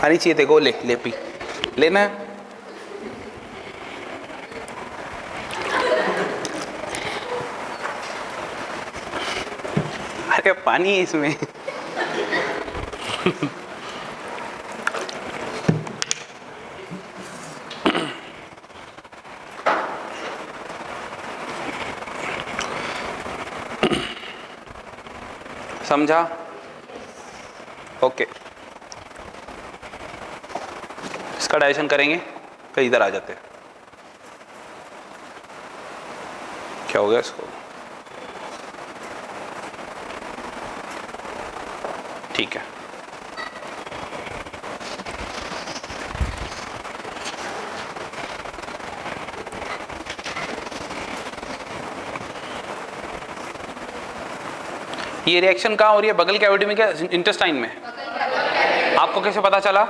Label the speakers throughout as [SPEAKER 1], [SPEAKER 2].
[SPEAKER 1] आनी चाहिए तेरे को, ले ले पी, लेना है। अरे पानी है इसमें। समझा? ओके, इसका डाइजेशन करेंगे। फिर इधर आ जाते हैं। क्या हो गया इसको? ठीक है, ये रिएक्शन कहाँ हो रही है? बगल कैविटी में क्या इंटेस्टाइन में? आपको कैसे पता चला?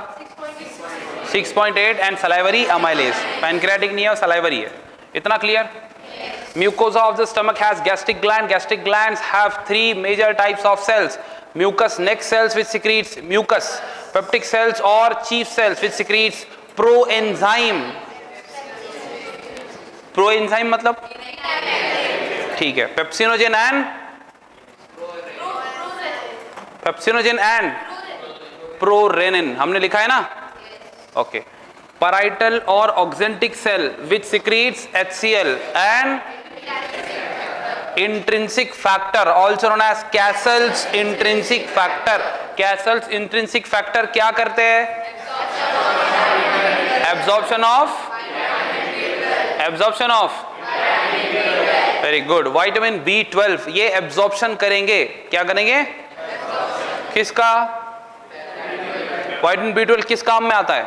[SPEAKER 1] 6.8 एंड सलाइवरी अमाइलेज, पैनक्रियाटिक नहीं है और सलाइवरी है, इतना clear? Mucosa of the stomach has gastric gland. Gastric glands have three major types of cells: mucous neck cells which secretes mucus, peptic cells or chief cells which secretes proenzyme. Proenzyme मतलब? ठीक है, pepsinogen and prorenin हमने लिखा है ना? Okay, parietal or oxyntic cell which secretes HCl and intrinsic factor also known as Cassell's intrinsic factor. Cassell's intrinsic factor क्या करते हैं? Absorption of very good vitamin B12, ये absorption करेंगे। क्या करेंगे? किसका? विटामिन B12 किस काम में आता है?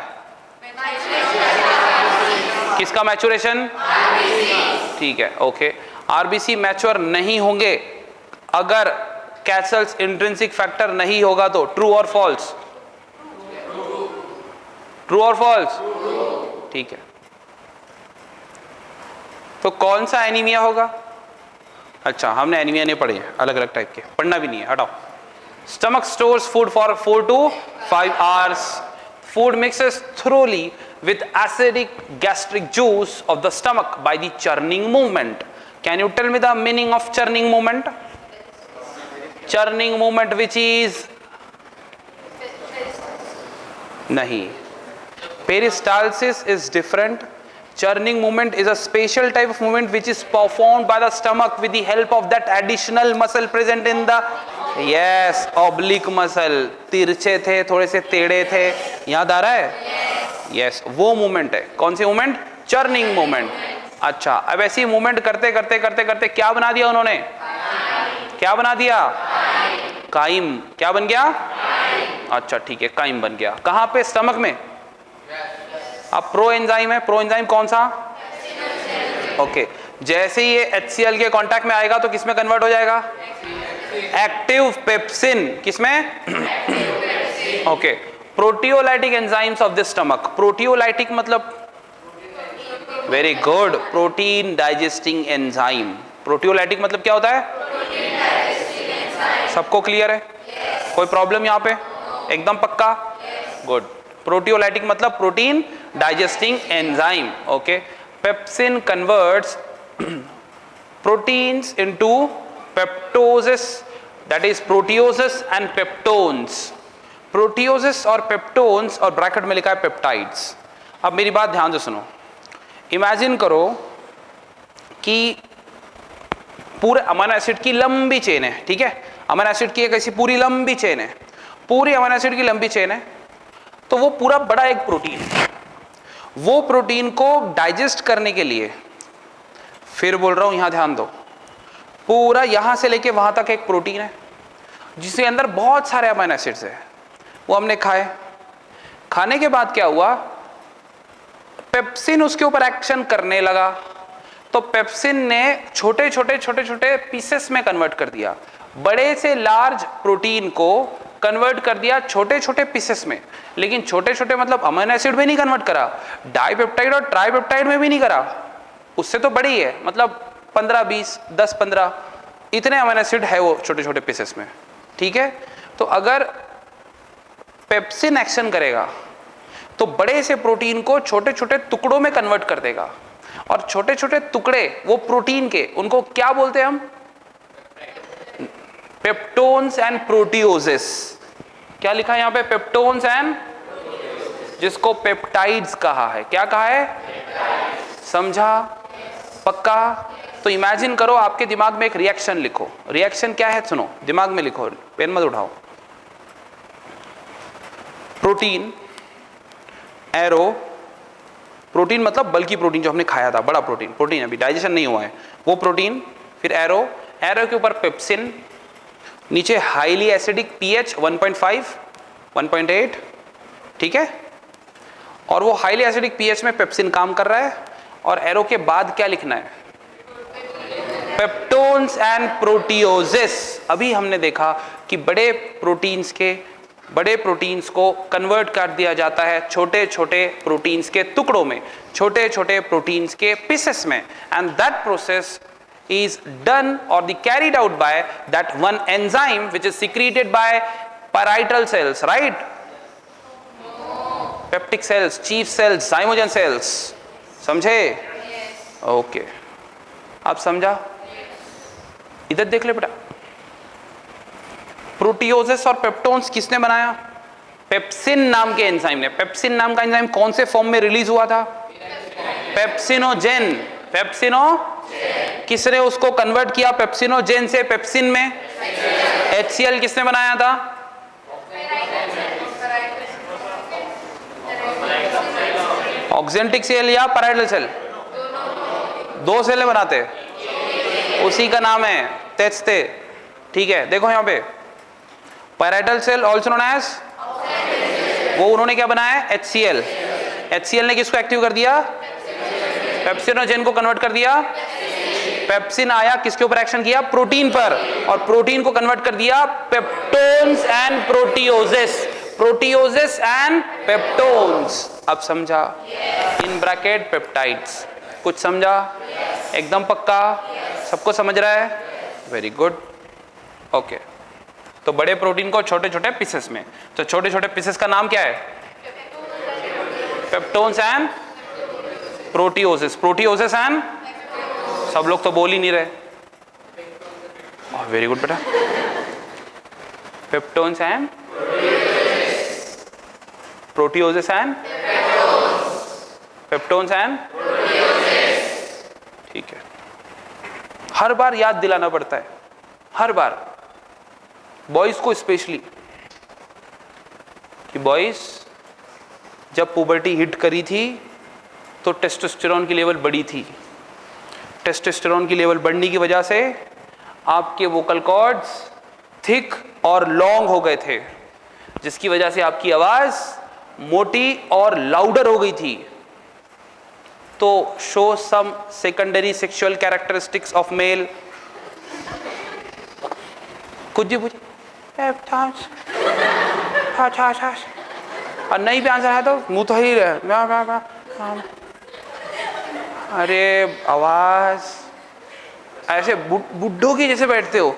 [SPEAKER 1] किसका मैचुरेशन? ठीक है, ओके। आरबीसी मैच्योर नहीं होंगे अगर कैसल्स इंट्रिंसिक फैक्टर नहीं होगा तो। ट्रू और फॉल्स? ट्रू और फॉल्स? ठीक है, तो कौन सा एनीमिया होगा? अच्छा, हमने एनीमिया नहीं पढ़े हैं, अलग अलग टाइप के, पढ़ना भी नहीं है, हटाओ। Stomach stores food for 4 to 5 hours. Food mixes thoroughly with acidic gastric juice of the stomach by the churning movement. Can you tell me the meaning of churning movement? Churning movement which is नहीं, peristalsis is different. Churning movement is a special type of movement which is performed by the stomach with the help of that additional muscle present in the oblique muscle. तिरछे थे, थोड़े से टेढ़े थे, याद आ रहा है? यस, वो मूवमेंट है। कौन सी मूवमेंट? Churning movement. अच्छा, अब ऐसी मूवमेंट करते करते करते करते क्या बना दिया उन्होंने? क्या बना दिया? काइम। क्या बन गया? अच्छा ठीक है, काइम बन गया। कहाँ पे? स्टमक में। अब प्रो एंजाइम है, प्रो एंजाइम कौन सा? ओके, जैसे ही ये HCl के कांटेक्ट में आएगा तो किस में कन्वर्ट हो जाएगा? Active pepsin. किसमें? Okay, proteolytic enzymes of the stomach. Proteolytic मतलब? Very good, protein digesting enzyme. Proteolytic मतलब क्या होता है? सबको क्लियर है? कोई प्रॉब्लम यहाँ पे? एकदम पक्का? गुड। प्रोटियोलाइटिक मतलब protein digesting enzyme. Okay, pepsin converts proteins into peptosis, that is proteosis and peptones. Proteosis और peptones और ब्रैकेट में लिखा है पेप्टाइड्स। अब मेरी बात ध्यान से सुनो, इमेजिन करो कि पूरे अमीनो एसिड की लंबी चेन है, ठीक है? अमीनो एसिड की एक ऐसी पूरी लंबी चेन है, पूरी अमीनो एसिड की लंबी चेन है, तो वो पूरा बड़ा एक प्रोटीन है। वो प्रोटीन को डाइजेस्ट करने के लिए, फिर बोल रहा हूं यहां ध्यान दो, पूरा यहां से लेके वहां तक एक प्रोटीन है जिसके अंदर बहुत सारे अमीनो एसिड्स है। वो हमने खाए, खाने के बाद क्या हुआ? पेप्सिन उसके ऊपर एक्शन करने लगा, तो पेप्सिन ने छोटे छोटे छोटे छोटे पीसेस में कन्वर्ट कर दिया। बड़े से लार्ज प्रोटीन को कन्वर्ट कर दिया छोटे छोटे पीसेस में, लेकिन छोटे छोटे मतलब अमीनो एसिड में नहीं कन्वर्ट करा, डाइपेप्टाइड और ट्राइपेप्टाइड में भी नहीं करा, उससे तो बड़ी है, मतलब 15 20 10 15 इतने अमीनो एसिड है वो छोटे छोटे पीसेस में, ठीक है? तो अगर पेप्सिन एक्शन करेगा तो बड़े से प्रोटीन को छोटे छोटे टुकड़ों में कन्वर्ट कर देगा, और छोटे छोटे टुकड़े वो प्रोटीन के, उनको क्या बोलते हैं हम? Peptones and proteoses. क्या लिखा है यहां पे? पेप्टोन्स एंड, जिसको पेप्टाइड्स कहा है। क्या कहा है? समझा? पक्का? तो इमेजिन करो, आपके दिमाग में एक रिएक्शन लिखो। रिएक्शन क्या है? सुनो, दिमाग में लिखो, पेन मत उठाओ। प्रोटीन, एरो, प्रोटीन मतलब बल्कि प्रोटीन जो हमने खाया था, बड़ा प्रोटीन, प्रोटीन अभी डाइजेशन नहीं हुआ है वो प्रोटीन, फिर एरो, एरो के ऊपर पेप्सिन, नीचे हाईली एसिडिक पीएच 1.5 1.8, ठीक है, और वो हाईली एसिडिक पीएच में पेप्सिन काम कर रहा है, और एरो के बाद क्या लिखना है? Peptones and proteoses. अभी हमने देखा कि बड़े प्रोटीन्स को कन्वर्ट कर दिया जाता है छोटे छोटे प्रोटीन्स के टुकड़ों में, छोटे छोटे प्रोटीन्स के पीसेस में, and that process is done or the carried out by that one enzyme which is secreted by parietal cells, right? Peptic cells, chief cells, zymogen cells. समझे? ओके, आप समझा? इधर देख ले बेटा, प्रोटियोजेस और पेप्टोन्स किसने बनाया? पेप्सिन नाम के एंजाइम ने। पेप्सिन नाम का एंजाइम कौन से फॉर्म में रिलीज हुआ था? पेप्सिनोजेन। किसने उसको कन्वर्ट किया पेप्सिनोजेन से पेप्सिन में? HCl किसने बनाया था? ऑक्जेंटिक सेल या पैराइटल सेल? दो सेलें बनाते, उसी का नाम है तेस्ते, ठीक है। देखो यहां पे parietal cell also known as, वो उन्होंने क्या बनाया? HCl। HCl ने किसको एक्टिव कर दिया? पेप्सिनोजेन को कन्वर्ट कर दिया। पेप्सिन आया, किसके ऊपर एक्शन किया? प्रोटीन पर, और प्रोटीन को कन्वर्ट कर दिया peptones and proteoses. Proteoses and peptones. अब समझा? In bracket peptides. कुछ समझा? एकदम पक्का? सबको समझ रहा है? Very good, okay. तो बड़े प्रोटीन को छोटे छोटे पीसेस में, तो छोटे छोटे पीसेस का नाम क्या है? Peptones and proteoses. Proteoses and, सब लोग तो बोल ही नहीं रहे। वेरी गुड बेटा। Peptones and proteoses and peptones and, ठीक है। हर बार याद दिलाना पड़ता है, हर बार, बॉयज को स्पेशली, कि बॉयज जब पुबर्टी हिट करी थी तो टेस्टोस्टेरोन की लेवल बढ़ी थी। टेस्टोस्टेरोन की लेवल बढ़ने की वजह से आपके वोकल कॉर्ड्स थिक और लॉन्ग हो गए थे, जिसकी वजह से आपकी आवाज मोटी और लाउडर हो गई थी। तो show some secondary sexual characteristics of male. कुछ जी पूछ, और नहीं भी आंसर है तो मुंह तो ही रहे। अरे आवाज ऐसे बुड्ढों की जैसे बैठते हो।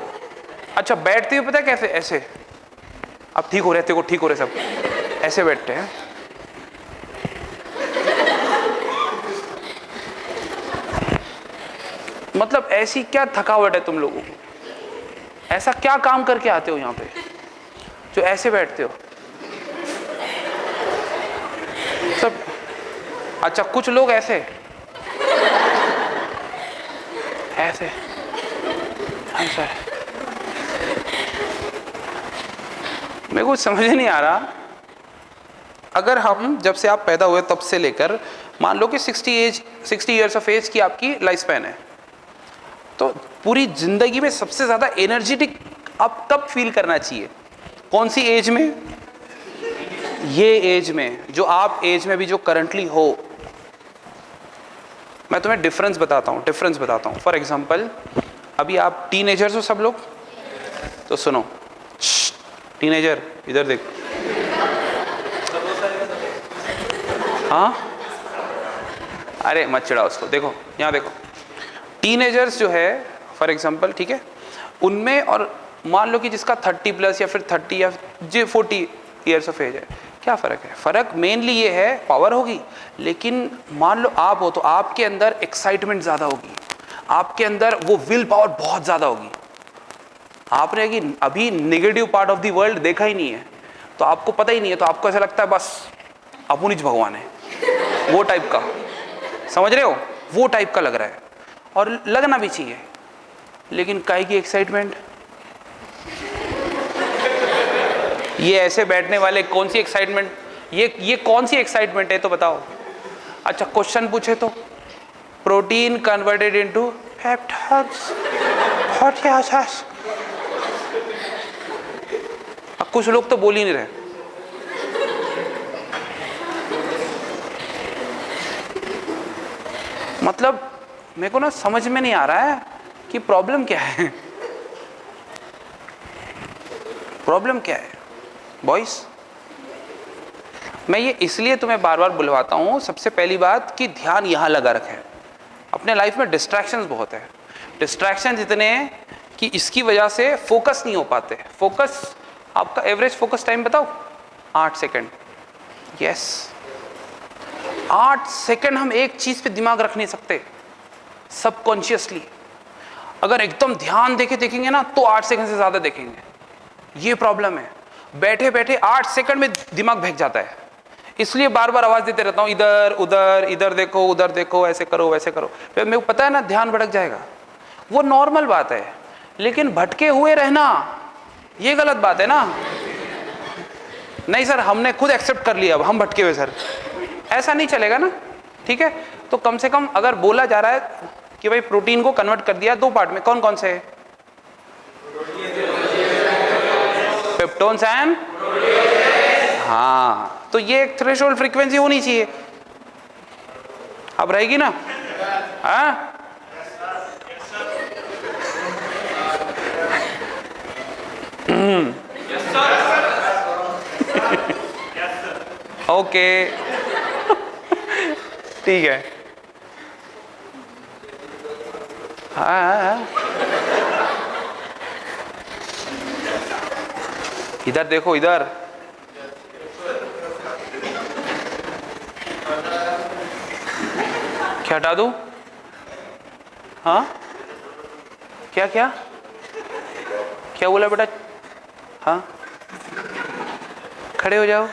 [SPEAKER 1] अच्छा, बैठते हुए पता है कैसे? ऐसे। अब ठीक हो रहे, को ठीक हो रहे, सब ऐसे बैठते हैं। मतलब ऐसी क्या थकावट है तुम लोगों को? ऐसा क्या काम करके आते हो यहाँ पे जो ऐसे बैठते हो सब? अच्छा, कुछ लोग ऐसे ऐसे ऐसा। मेरे को समझ नहीं आ रहा, अगर हम जब से आप पैदा हुए तब से लेकर मान लो कि 60 ईयर्स ऑफ एज की आपकी लाइफ स्पैन है, तो पूरी जिंदगी में सबसे ज्यादा एनर्जेटिक आप कब फील करना चाहिए? कौन सी एज में? ये एज में, जो आप एज में भी जो करंटली हो। मैं तुम्हें डिफरेंस बताता हूँ। फॉर एग्जांपल, अभी आप टीनेजर्स हो सब लोग, तो सुनो, टीनेजर इधर देखो। हाँ, अरे मत चिढ़ाओ उसको। देखो यहाँ देखो, टीनेजर्स जो है फॉर एग्जांपल, ठीक है, उनमें, और मान लो कि जिसका 30 प्लस या फिर 30 या जो 40 ईयर्स ऑफ एज है, क्या फ़र्क है? फ़र्क मेनली ये है, पावर होगी, लेकिन मान लो आप हो तो आपके अंदर एक्साइटमेंट ज़्यादा होगी, आपके अंदर वो विल पावर बहुत ज़्यादा होगी। आपने कि अभी negative part of the world देखा ही नहीं है, तो आपको पता ही नहीं है, तो आपको ऐसा लगता है बस अपुनिज भगवान है, वो टाइप का, समझ रहे हो? वो टाइप का लग रहा है, और लगना भी चाहिए। लेकिन काहे की एक्साइटमेंट? ये ऐसे बैठने वाले कौन सी एक्साइटमेंट, ये कौन सी एक्साइटमेंट है तो बताओ। अच्छा क्वेश्चन पूछे तो प्रोटीन कन्वर्टेड इनटू पेप्टाइड्स, अब कुछ लोग तो बोल ही नहीं रहे। मतलब मेरे को ना समझ में नहीं आ रहा है कि प्रॉब्लम क्या है, प्रॉब्लम क्या है बॉयज। मैं ये इसलिए तुम्हें बार बार बुलवाता हूँ, सबसे पहली बात कि ध्यान यहाँ लगा रखें। अपने लाइफ में डिस्ट्रैक्शंस बहुत है, डिस्ट्रैक्शंस इतने हैं कि इसकी वजह से फोकस नहीं हो पाते। फोकस, आपका एवरेज फोकस टाइम बताओ? 8 सेकंड। यस, 8 सेकंड हम एक चीज पे दिमाग रख नहीं सकते सबकॉन्शियसली। अगर एकदम ध्यान देखेंगे ना तो 8 सेकंड से ज्यादा देखेंगे, ये प्रॉब्लम है। बैठे बैठे 8 सेकंड में दिमाग भग जाता है, इसलिए बार बार आवाज देते रहता हूँ, इधर उधर, इधर देखो उधर देखो, ऐसे करो वैसे करो। फिर मेरे को पता है ना ध्यान भटक जाएगा, वो नॉर्मल बात है, लेकिन भटके हुए रहना ये गलत बात है ना। नहीं सर हमने खुद एक्सेप्ट कर लिया, अब हम भटके हुए सर, ऐसा नहीं चलेगा ना। ठीक है, तो कम से कम अगर बोला जा रहा है कि भाई प्रोटीन को कन्वर्ट कर दिया 2 पार्ट में, कौन कौन से? पेप्टोन्स एंड, हाँ, तो ये एक थ्रेशोल्ड फ्रीक्वेंसी होनी चाहिए। अब रहेगी ना? हाँ ओके ठीक है। हाँ इधर देखो, इधर क्या हटा दूं? हाँ क्या क्या क्या बोला बेटा? हाँ खड़े हो जाओ,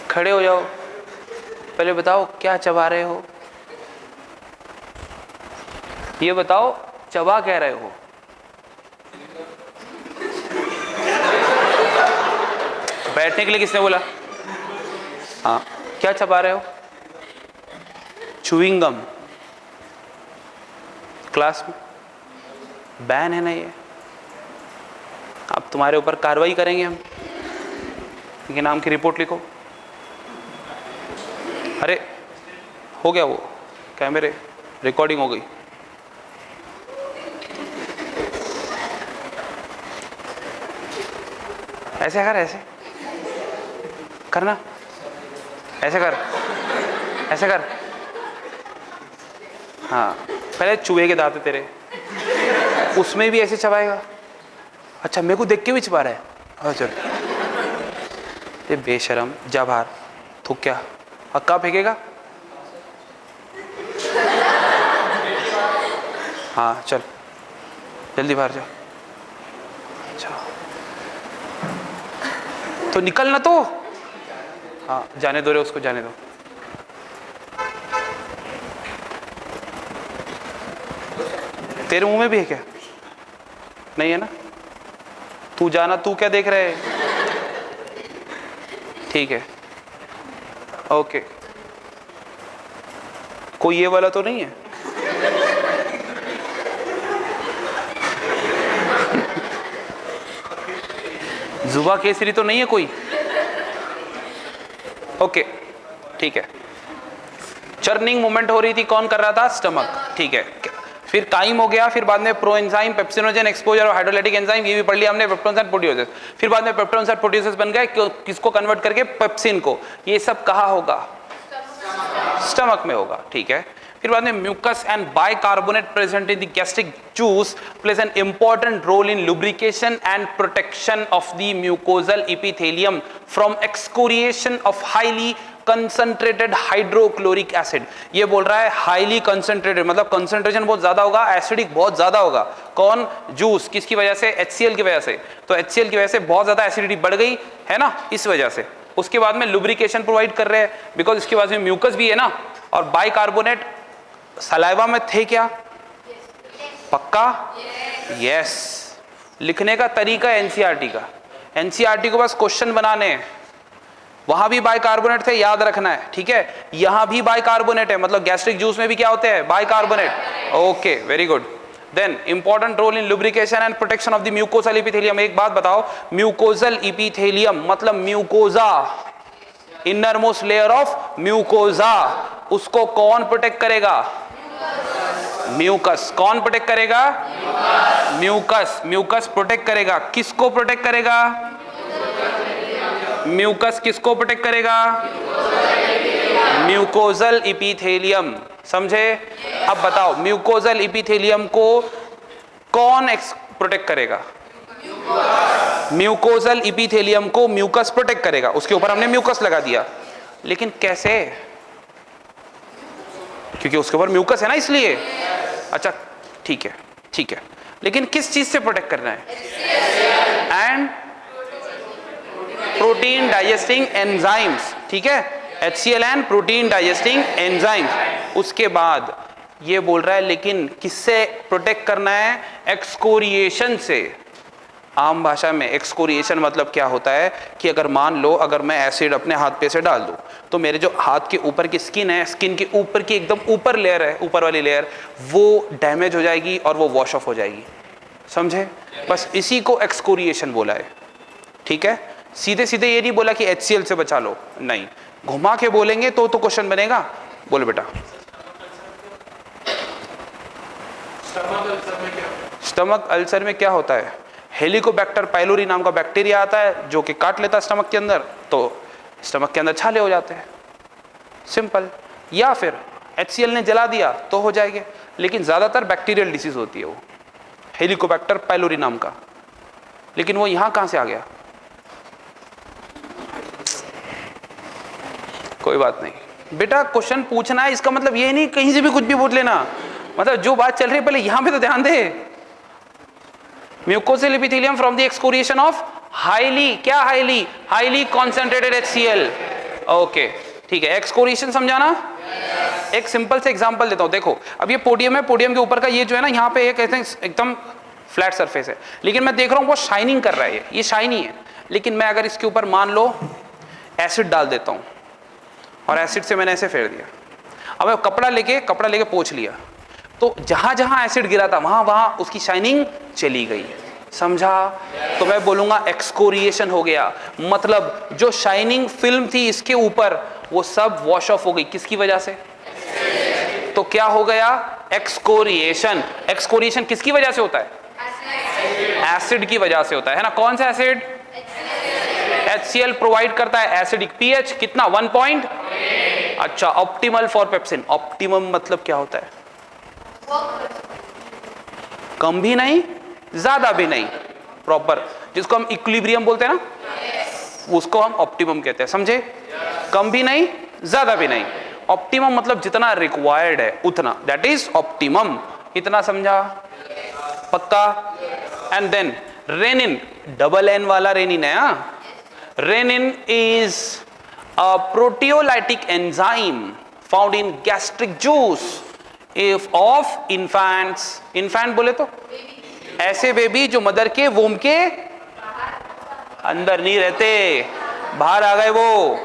[SPEAKER 1] खड़े हो जाओ, पहले बताओ क्या चबा रहे हो, ये बताओ चबा कह रहे हो? बैठने के लिए किसने बोला? हाँ क्या चबा रहे हो? चुइंग गम। क्लास में बैन है ना ये, अब तुम्हारे ऊपर कार्रवाई करेंगे हम। इनके नाम की रिपोर्ट लिखो। अरे हो गया वो, कैमरे रिकॉर्डिंग हो गई। ऐसे कर, ऐसे करना, ऐसे कर, ऐसे कर। हाँ पहले चूहे के दांत तेरे, उसमें भी ऐसे चबाएगा? अच्छा मेरे को देख के भी चबा रहा है? हाँ चल, ये बेशरम, जा बाहर, थूक क्या? कहाँ फेंकेगा? हाँ चल जल्दी बाहर जा। अच्छा तो निकलना तो, हाँ जाने दो रे उसको, जाने दो। तेरे मुंह में भी है क्या? नहीं है ना? तू जाना, तू क्या देख रहे है? ठीक है ओके, कोई ये वाला तो नहीं है? जुबा केसरी तो नहीं है कोई? ओके ठीक है। चर्निंग मूवमेंट हो रही थी, कौन कर रहा था? स्टमक। ठीक है, फिर काइम हो गया, फिर बाद में प्रो एंजाइम, पेप्सिनोजन, एक्सपोजर और हाइड्रोलाइटिक एंजाइम, ये भी पढ़ लिया हमने, पेप्टोन्स एंड प्रोटियोसेस। फिर बाद में पेप्टोन्स एंड प्रोटियोसेस बन गए, किसको कन्वर्ट करके? पेप्सिन को। ये सब कहाँ होगा? स्टमक में होगा। ठीक है, फिर बाद में mucus and bicarbonate present in the gastric juice plays an important role in lubrication and protection of the mucosal epithelium from excoriation of highly concentrated hydrochloric acid. ये बोल रहा है हाईली कंसंट्रेटेड मतलब कंसंट्रेशन बहुत ज्यादा होगा, एसिडिक बहुत ज्यादा होगा। कौन? जूस। किसकी वजह से? HCl की वजह से। तो HCl की वजह से बहुत ज्यादा एसिडिटी बढ़ गई है ना, इस वजह से। उसके बाद में लुब्रिकेशन प्रोवाइड कर रहे हैं बिकॉज इसके बाद में म्यूकस भी है ना, और बाइकार्बोनेट सलाइवा में थे क्या? पक्का? यस। लिखने का तरीका एनसीईआरटी का, एनसीईआरटी को बस क्वेश्चन बनाने हैं। वहां भी बाइकार्बोनेट थे, याद रखना है, ठीक है। यहां भी बाइकार्बोनेट है, मतलब गैस्ट्रिक जूस में भी क्या होते हैं? Bicarbonate. Okay, very good. Then important role in lubrication and protection of the mucosal epithelium. एक बात बताओ, म्यूकोजल इपिथेलियम मतलब mucosa, innermost layer of mucosa, उसको कौन प्रोटेक्ट करेगा? म्यूकस। कौन प्रोटेक्ट करेगा? म्यूकस। म्यूकस प्रोटेक्ट करेगा। किसको प्रोटेक्ट करेगा? म्यूकस किसको प्रोटेक्ट करेगा? Mucosal epithelium. समझे? अब बताओ म्यूकोजल इपिथेलियम को कौन प्रोटेक्ट करेगा? म्यूकोजल इपिथेलियम को म्यूकस प्रोटेक्ट करेगा। उसके ऊपर हमने म्यूकस लगा दिया, लेकिन कैसे? क्योंकि उसके ऊपर म्यूकस है ना, इसलिए। अच्छा, ठीक है, ठीक है, लेकिन किस चीज से प्रोटेक्ट करना है? एंड प्रोटीन डाइजेस्टिंग एंजाइम्स, ठीक है, HCl and protein digesting enzymes. उसके बाद ये बोल रहा है लेकिन किससे प्रोटेक्ट करना है? एक्सकोरिएशन से। आम भाषा में एक्सकोरिएशन मतलब क्या होता है कि अगर मान लो अगर मैं एसिड अपने हाथ पे से डाल दूं तो मेरे जो हाथ के ऊपर की स्किन है, स्किन के ऊपर की एकदम ऊपर लेयर है, ऊपर वाली लेयर, वो डैमेज हो जाएगी और वो वॉश ऑफ हो जाएगी। समझे? बस इसी को एक्सकोरिएशन बोला है, ठीक है। सीधे सीधे ये नहीं बोला कि HCl से बचा लो, नहीं, घुमा के बोलेंगे तो क्वेश्चन बनेगा। बोलो बेटा। स्टमक अल्सर में क्या होता है? हेलिकोबैक्टर पाइलोरी नाम का बैक्टीरिया आता है जो कि काट लेता है स्टमक के अंदर, तो स्टमक के अंदर छाले हो जाते हैं, सिंपल। या फिर HCl ने जला दिया तो हो जाएंगे, लेकिन ज्यादातर बैक्टीरियल डिसीज होती है वो, हेलिकोबैक्टर पाइलोरी नाम का। लेकिन वो यहां कहां से आ गया? कोई बात नहीं बेटा, क्वेश्चन पूछना है, इसका मतलब ये नहीं कहीं से भी कुछ भी पूछ लेना। मतलब जो बात चल रही है पहले यहां पे तो ध्यान दे। Mucosal epithelium from the excoriation of highly concentrated HCl। Okay, ठीक है। एक्सकोरिएशन समझाना? एक सिंपल से एग्जांपल देता हूं। देखो, अब ये पोडियम है, पोडियम के ऊपर का ये जो है ना, यहाँ पे एक एकदम फ्लैट सरफेस है, लेकिन मैं देख रहा हूं वो शाइनिंग कर रहा है, ये शाइनी है। लेकिन मैं अगर इसके ऊपर मान लो एसिड डाल देता हूं और एसिड से मैंने ऐसे फेर दिया, अब मैं कपड़ा लेके पोंछ लिया, तो जहां जहां एसिड गिरा था वहां वहां उसकी शाइनिंग चली गई। समझा? तो मैं बोलूंगा एक्सकोरिएशन हो गया, मतलब जो शाइनिंग फिल्म थी इसके ऊपर वो सब वॉश ऑफ हो गई। किसकी वजह से? तो क्या हो गया? एक्सकोरिएशन। एक्सकोरिएशन किसकी वजह से होता है? एसिड की वजह से होता है ना। कौन सा एसिड? HCl प्रोवाइड करता है एसिडिक pH कितना? 1 पॉइंट। अच्छा, ऑप्टिमल फॉर पेप्सिन। ऑप्टिमम मतलब क्या होता है? कम भी नहीं, ज्यादा भी नहीं, प्रॉपर, जिसको हम इक्विलिब्रियम बोलते हैं ना, उसको हम ऑप्टिमम कहते हैं। समझे? कम भी नहीं, ज्यादा भी नहीं। ऑप्टिमम मतलब जितना रिक्वायर्ड है उतना, दैट इज ऑप्टिमम। इतना समझा? पक्का? And then rennin, double N वाला रेनिन है। Renin is a proteolytic enzyme found in gastric juice if of infants. Infant बोले तो ऐसे बेबी जो मदर के वोम के अंदर नहीं रहते, बाहर आ गए, वो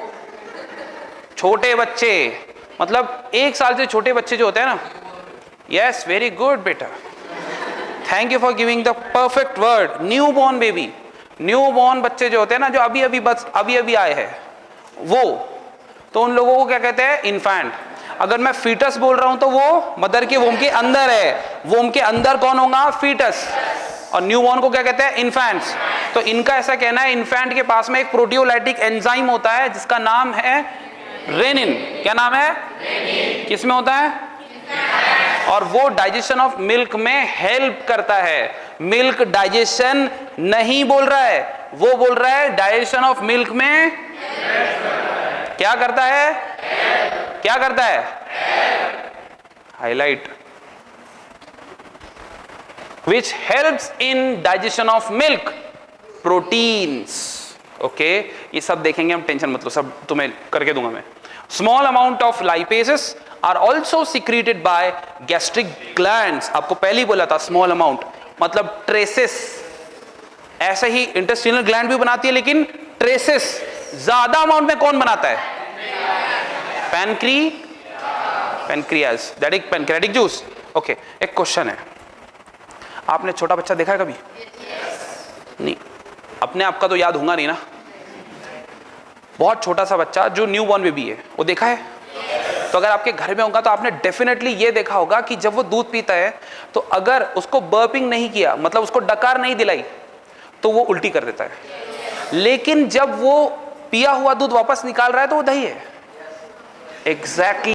[SPEAKER 1] छोटे बच्चे, मतलब 1 साल से छोटे बच्चे जो होते हैं ना। यस, वेरी गुड बेटा, thank you for giving the perfect word. New born baby, new born बच्चे जो होते हैं ना, जो अभी अभी आए हैं, वो, तो उन लोगों को क्या कहते हैं? इन्फेंट। अगर मैं फीटस बोल रहा हूं तो वो मदर के वोम के अंदर है, वोम के अंदर कौन होगा? फीटस। और न्यू बॉर्न को क्या कहते हैं? इन्फेंट्स। तो इनका ऐसा कहना है इन्फेंट के पास में एक प्रोटियोलाइटिक एंजाइम होता है जिसका नाम है रेनिन। क्या नाम है? किसमें होता है? और वो डाइजेशन ऑफ मिल्क में हेल्प करता है। मिल्क डाइजेशन नहीं बोल रहा है, वो बोल रहा है डाइजेशन ऑफ मिल्क में क्या करता है, क्या करता है, highlight, which helps in digestion of milk, proteins। Okay, ये सब देखेंगे हम, टेंशन मत लो, सब तुम्हें करके दूंगा मैं। Small amount of lipases are also secreted by gastric glands. आपको पहले ही बोला था स्मॉल अमाउंट मतलब ट्रेसेस, ऐसे ही इंटेस्टिनल ग्लैंड भी बनाती है, लेकिन ट्रेसेस ज्यादा अमाउंट में कौन बनाता है, pancreas, that is pancreatic juice. Okay, एक क्वेश्चन है, आपने छोटा बच्चा देखा है कभी? नहीं, अपने आप का तो याद होगा नहीं ना। बहुत छोटा सा बच्चा जो न्यू बॉर्न बेबी है, वो देखा है? तो अगर आपके घर में होगा तो आपने डेफिनेटली ये देखा होगा कि जब वो दूध पीता है तो अगर उसको बर्पिंग नहीं किया, मतलब उसको डकार नहीं दिलाई, तो वो उल्टी कर देता है। लेकिन जब वो पिया हुआ दूध वापस निकाल रहा है तो वो दही है। एग्जैक्टली